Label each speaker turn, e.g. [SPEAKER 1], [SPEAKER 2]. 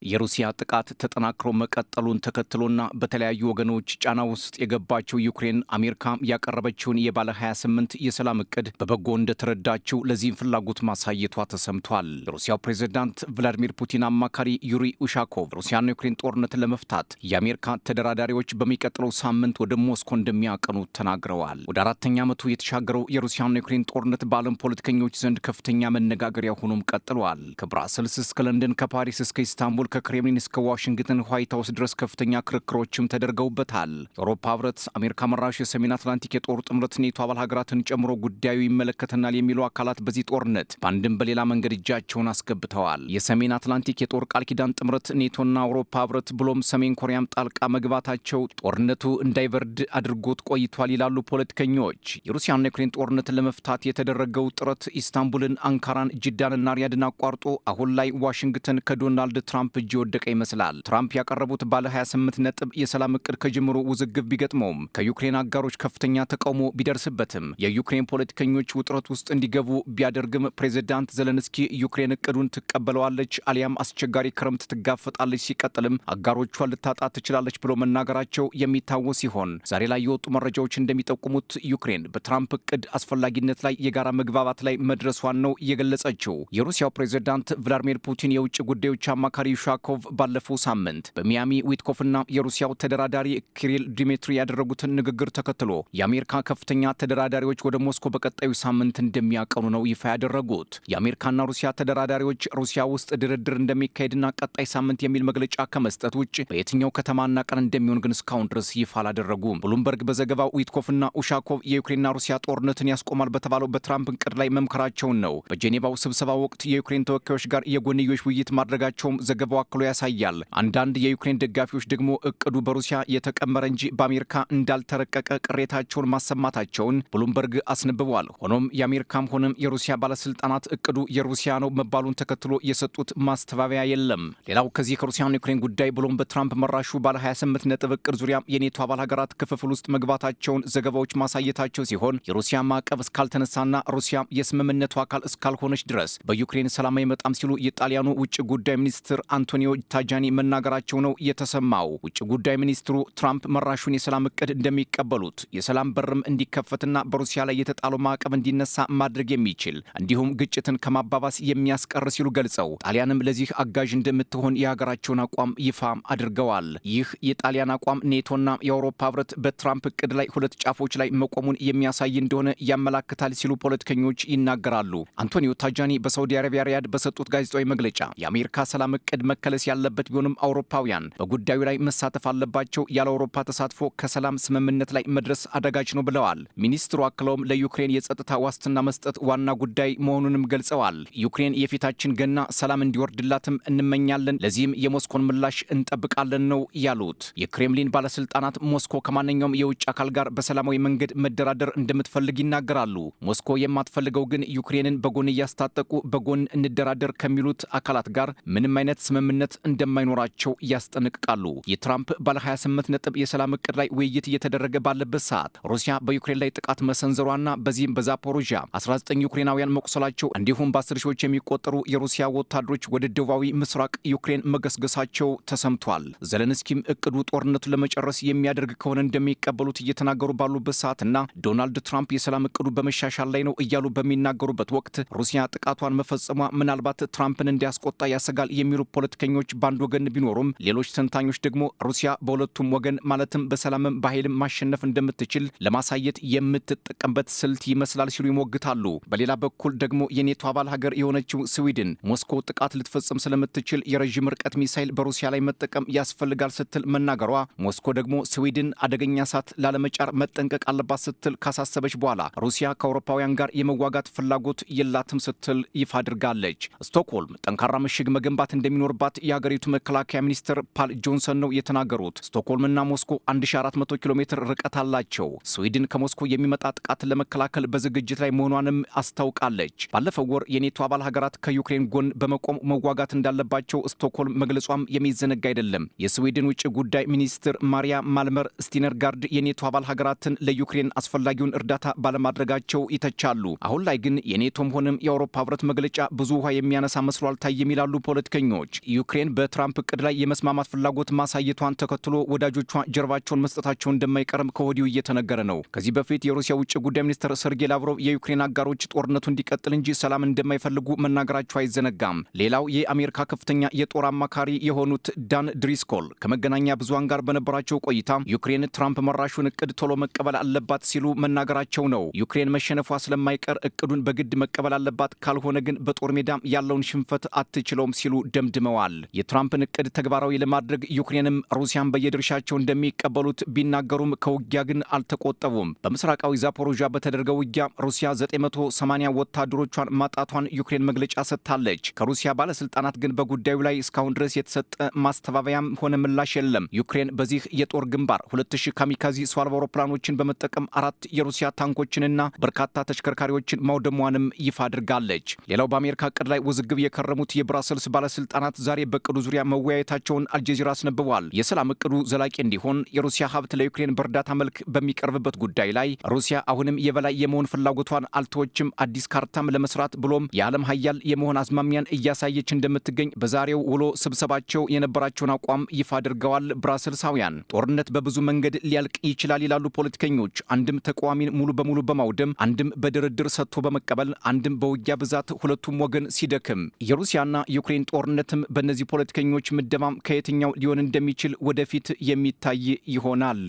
[SPEAKER 1] የሩሲያ ጥቃት ተጠናክሮ መቀጠሉን ተከትሎና በተለያዩ ወገኖች ጫና ውስጥ የገባቸው ዩክሬን አሜሪካ ያቀረበችውን የባለ 28 የሰላም እቅድ በበጎ እንደተረዳችው ለዚህም ፍላጎት ማሳየቷ ተሰምቷል። የሩሲያው ፕሬዝዳንት ቭላዲሚር ፑቲን አማካሪ ዩሪ ኡሻኮቭ ሩሲያና ዩክሬን ጦርነትን ለመፍታት የአሜሪካ ተደራዳሪዎች በሚቀጥለው ሳምንት ወደ ሞስኮ እንደሚያቀኑ ተናግረዋል። ወደ አራተኛ ዓመቱ የተሻገረው የሩሲያና ዩክሬን ጦርነት በዓለም ፖለቲከኞች ዘንድ ከፍተኛ መነጋገሪያ ሆኖም ቀጥሏል። ከብራስልስ እስከ ለንደን፣ ከፓሪስ እስከ ኢስታንቡል፣ ከክሬምሊን እስከ ዋሽንግተን ዋይት ሀውስ ድረስ ከፍተኛ ክርክሮችም ተደርገውበታል። የአውሮፓ ህብረት፣ አሜሪካ መራሽ የሰሜን አትላንቲክ የጦር ጥምረት ኔቶ አባል ሀገራትን ጨምሮ ጉዳዩ ይመለከተናል የሚሉ አካላት በዚህ ጦርነት በአንድም በሌላ መንገድ እጃቸውን አስገብተዋል። የሰሜን አትላንቲክ የጦር ቃል ኪዳን ጥምረት ኔቶና አውሮፓ ህብረት ብሎም ሰሜን ኮሪያም ጣልቃ መግባታቸው ጦርነቱ እንዳይበርድ አድርጎት ቆይቷል ይላሉ ፖለቲከኞች። የሩሲያና ዩክሬን ጦርነትን ለመፍታት የተደረገው ጥረት ኢስታንቡልን፣ አንካራን፣ ጅዳንና ሪያድን አቋርጦ አሁን ላይ ዋሽንግተን ከዶናልድ ትራምፕ እጅ የወደቀ ይመስላል። ትራምፕ ያቀረቡት ባለ 28 ነጥብ የሰላም እቅድ ከጅምሩ ውዝግብ ቢገጥመውም ከዩክሬን አጋሮች ከፍተኛ ተቃውሞ ቢደርስበትም የዩክሬን ፖለቲከኞች ውጥረት ውስጥ እንዲገቡ ቢያደርግም ፕሬዝዳንት ዘለንስኪ ዩክሬን እቅዱን ትቀበለዋለች አሊያም አስቸጋሪ ክረምት ትጋፈጣለች፣ ሲቀጥልም አጋሮቿን ልታጣ ትችላለች ብሎ መናገራቸው የሚታወስ ሲሆን ዛሬ ላይ የወጡ መረጃዎች እንደሚጠቁሙት ዩክሬን በትራምፕ እቅድ አስፈላጊነት ላይ የጋራ መግባባት ላይ መድረሷን ነው የገለጸችው። የሩሲያው ፕሬዝዳንት ቭላዲሚር ፑቲን የውጭ ጉዳዮች አማካሪ ዩሻኮቭ ባለፈው ሳምንት በሚያሚ ዊትኮፍና የሩሲያው ተደራዳሪ ኪሪል ዲሚትሪ ያደረጉትን ንግግር ተከትሎ የአሜሪካ ከፍተኛ ተደራዳሪዎች ወደ ሞስኮ በቀጣዩ ሳምንት እንደሚያቀኑ ነው ይፋ ያደረጉት። የአሜሪካና ሩሲያ ተደራዳሪዎች ሩሲያ ውስጥ ድርድር እንደሚካሄድና ቀጣይ ሳምንት የሚል መግለጫ ከመስጠት ውጭ በየትኛው ከተማና ቀን እንደሚሆን ግን እስካሁን ድረስ ይፋ አላደረጉም። ብሉምበርግ በዘገባው ዊትኮፍና ኡሻኮቭ የዩክሬንና ሩሲያ ጦርነትን ያስቆማል በተባለው በትራምፕ እቅድ ላይ መምከራቸውን ነው። በጄኔቫው ስብሰባ ወቅት የዩክሬን ተወካዮች ጋር የጎንዮሽ ውይይት ማድረጋቸውም ዘገባው አክሎ ያሳያል። አንዳንድ የዩክሬን ደጋፊዎች ደግሞ እቅዱ በሩሲያ የተቀመረ እንጂ በአሜሪካ እንዳልተረቀቀ ቅሬታቸውን ማሰማታቸውን ብሉምበርግ አስነብቧል። ሆኖም የአሜሪካም ሆነም የሩሲያ ባለስልጣናት እቅዱ የሩሲያ ነው መባሉን ተከትሎ የሰጡት ማስተባበያ የለም። ሌላው ከዚህ ከሩሲያና ዩክሬን ጉዳይ ብሎም በትራምፕ መራሹ ባለ 28 ነጥብ እቅድ ዙሪያ የኔቶ አባል ሀገራት ክፍፍል ውስጥ መግባታቸውን ዘገባዎች ማሳየታቸው ሲሆን የሩሲያ ማዕቀብ እስካልተነሳና ሩሲያ የስምምነቱ አካል እስካልሆነች ድረስ በዩክሬን ሰላም አይመጣም ሲሉ የጣሊያኑ ውጭ ጉዳይ ሚኒስትር አንቶኒዮ ታጃኒ መናገራቸው ነው የተሰማው። ውጭ ጉዳይ ሚኒስትሩ ትራምፕ መራሹን የሰላም እቅድ እንደሚቀበሉት የሰላም በርም እንዲከፈትና በሩሲያ ላይ የተጣለው ማዕቀብ እንዲነሳ ማድረግ የሚችል እንዲሁም ግጭትን ከማባባስ የሚያስቀር ሲሉ ገልጸው ጣሊያንም ለዚህ አጋዥ እንደምትሆን የሀገራቸውን አቋም ይፋ አድርገዋል። ይህ የጣሊያን አቋም ኔቶና የአውሮፓ ህብረት በትራምፕ እቅድ ላይ ሁለት ጫፎች ላይ መቆሙን የሚያሳይ እንደሆነ ያመላክታል ሲሉ ፖለቲከኞች ይናገራሉ። አንቶኒዮ ታጃኒ በሳውዲ አረቢያ ሪያድ በሰጡት ጋዜጣዊ መግለጫ የአሜሪካ ሰላም እቅድ መከለስ ያለበት ቢሆንም አውሮፓውያን በጉዳዩ ላይ መሳተፍ አለባቸው፣ ያለ አውሮፓ ተሳትፎ ከሰላም ስምምነት ላይ መድረስ አደጋች ነው ብለዋል። ሚኒስትሩ አክለውም ለዩክሬን የጸጥታ ዋስትና መስጠት ዋና ጉዳይ መሆኑንም ገልጸዋል። ዩክሬን የፊታችን ገና ሰላም እንዲወርድላትም እንመኛለን፣ ለዚህም የሞስኮን ምላሽ እንጠብቃለን ነው ያሉት። የክሬምሊን ባለስልጣናት ሞስኮ ከማንኛውም የውጭ አካል ጋር በሰላማዊ መንገድ መደራደር እንደምትፈልግ ይናገራሉ። ሞስኮ የማትፈልገው ግን ዩክሬንን በጎን እያስታጠቁ በጎን እንደራደር ከሚሉት አካላት ጋር ምንም አይነት ስምምነት እንደማይኖራቸው ያስጠነቅቃሉ። የትራምፕ ባለ 28 ነጥብ የሰላም እቅድ ላይ ውይይት እየተደረገ ባለበት ሰዓት ሩሲያ በዩክሬን ላይ ጥቃት መሰንዘሯና በዚህም በዛፖሮዥያ 19 ዩክሬናውያን መቁሰላቸው እንዲሁም በ10 ሺዎች የሚቆጠሩ የሩሲያ ወታደሮች ወደ ደቡባዊ ምስራቅ ዩክሬን መገስገሳቸው ተሰምቷል። ዘለንስኪም እቅዱ ጦርነቱን ለመጨረስ የሚያደርግ ከሆነ እንደሚቀበሉት እየተናገሩ ባሉበት ሰዓትና ዶናልድ ትራምፕ የሰላም እቅዱ በመሻሻል ላይ ነው እያሉ በሚናገሩበት ወቅት ሩሲያ ጥቃቷን መፈጸሟ ምናልባት ትራምፕን እንዲያስቆጣ ያሰጋል የሚሉ ፖለቲከኞች በአንድ ወገን ቢኖሩም ሌሎች ተንታኞች ደግሞ ሩሲያ በሁለቱም ወገን ማለትም በሰላምም በኃይልም ማሸነፍ እንደምትችል ለማሳየት የምትጠቀምበት ስልት ይመስላል ሲሉ ይሞግታሉ። በሌላ በኩል ደግሞ የኔቶ አባል ሀገር የሆነችው ስዊድን ሞስኮ ጥቃት ልትፈጽም ስለምትችል የረዥም ርቀት ሚሳይል በሩሲያ ላይ መጠቀም ያስፈልጋል ስትል መናገሯ ሞስኮ ደግሞ ስዊድን አደገኛ እሳት ላለመጫር መጠንቀቅ አለባት ስትል ካሳሰበች በኋላ ሩሲያ ከአውሮፓውያን ጋር የመዋጋት ፍላጎት የላትም ስትል ይፋ አድርጋለች። ስቶክሆልም ጠንካራ ምሽግ መገንባት እንደሚኖርባት የሀገሪቱ መከላከያ ሚኒስትር ፓል ጆንሰን ነው የተናገሩት። ስቶክሆልምና ሞስኮ 1400 ኪሎ ሜትር ርቀት አላቸው። ስዊድን ከሞስኮ የሚመጣ ጥቃትን ለመከላከል በዝግጅት ላይ መሆኗንም አስታውቃለች። ባለፈው ወር የኔቶ አባል ሀገራት ከዩክሬን ጎን በመቆም መዋጋት እንዳለባቸው ስቶክሆልም መግለጿም የሚዘነጋ አይደለም። የስዊድን ውጭ ጉዳይ ሚኒስትር ማሪያ ማልመር ስቲነርጋርድ የኔቶ አባል ሀገራትን ለዩክሬን አስፈላጊውን እርዳታ ባለማድረጋቸው ይተቻሉ። አሁን ላይ ግን የኔቶም ሆነም የአውሮፓ ህብረት መግለጫ ብዙ ውሃ የሚያነሳ መስሎ አልታየም ይላሉ ፖለቲከኞች። ዩክሬን በትራምፕ እቅድ ላይ የመስማማት ፍላጎት ማሳየቷን ተከትሎ ወዳጆቿ ጀርባቸውን መስጠታቸው እንደማይቀርም ከወዲሁ እየተነገረ ነው። ከዚህ በፊት የሩሲያ ውጭ ጉዳይ ሚኒስትር ሰርጌይ ላቭሮቭ የዩክሬን አጋሮች ጦርነቱ እንዲቀጥል እንጂ ሰላም እንደማይፈልጉ መናገራቸው አይዘነጋም። ሌላው የአሜሪካ ከፍተኛ የጦር አማካሪ የሆኑት ዳን ድሪስኮል ከመገናኛ ብዙሃን ጋር በነበራቸው ቆይታ ዩክሬን ትራምፕ መራሹን እቅድ ቶሎ መቀበል አለባት ሲሉ መናገራቸው ነው። ዩክሬን መሸነፏ ስለማይቀር እቅዱን በግድ መቀበል አለባት፣ ካልሆነ ግን በጦር ሜዳ ያለውን ሽንፈት አትችለውም ሲሉ ደምድመዋል። የትራምፕን እቅድ ተግባራዊ ለማድረግ ዩክሬንም ሩሲያን በየድርሻቸው እንደሚቀበሉት ቢናገሩም ከውጊያ ግን አልተቆጠቡም። በምስራቃዊ ዛፖሮዣ በተደረገው ውጊያ ሩሲያ 980 ወታደሮቿን ማጣቷን ዩክሬን መግለጫ ሰጥታለች። ከሩሲያ ባለስልጣናት ግን በጉዳዩ ላይ እስካሁን ድረስ የተሰጠ ማስተባበያም ሆነ ምላሽ የለም። ዩክሬን በዚህ የጦር ግንባር 2000 ካሚካዚ ሰው አልባ አውሮፕላኖችን በመጠቀም 4 የሩሲያ ታንኮችንና በርካታ ተሽከርካሪዎችን ማውደሟንም ይፋ አድርጋለች። ሌላው በአሜሪካ እቅድ ላይ ውዝግብ የከረሙት የብራሰልስ ባለስልጣናት ዛሬ በእቅዱ ዙሪያ መወያየታቸውን አልጀዚራ አስነብቧል። የሰላም እቅዱ ዘላቂ እንዲሆን የሩሲያ ሀብት ለዩክሬን በእርዳታ መልክ በሚቀርብበት ጉዳይ ላይ ሩሲያ አሁንም የበላይ የመሆን ፍላጎቷን አልተወችም፣ አዲስ ካርታም ለመስራት ብሎም የዓለም ሀያል የመሆን አዝማሚያን እያሳየች እንደምትገኝ በዛሬው ውሎ ስብሰባቸው የነበራቸውን አቋም ይፋ አድርገዋል። ብራሰልሳውያን ጦርነት በብዙ መንገድ ሊያልቅ ይችላል ይላሉ ፖለቲከኞች። አንድም ተቃዋሚን ሙሉ በሙሉ በማውደም፣ አንድም በድርድር ሰጥቶ በመቀበል፣ አንድም በውጊያ ብዛት ሁለቱም ወገን ሲደክም። የሩሲያና ዩክሬን ጦርነትም በእነዚህ ፖለቲከኞች ምደባም ከየትኛው ሊሆን እንደሚችል ወደፊት የሚታይ ይሆናል።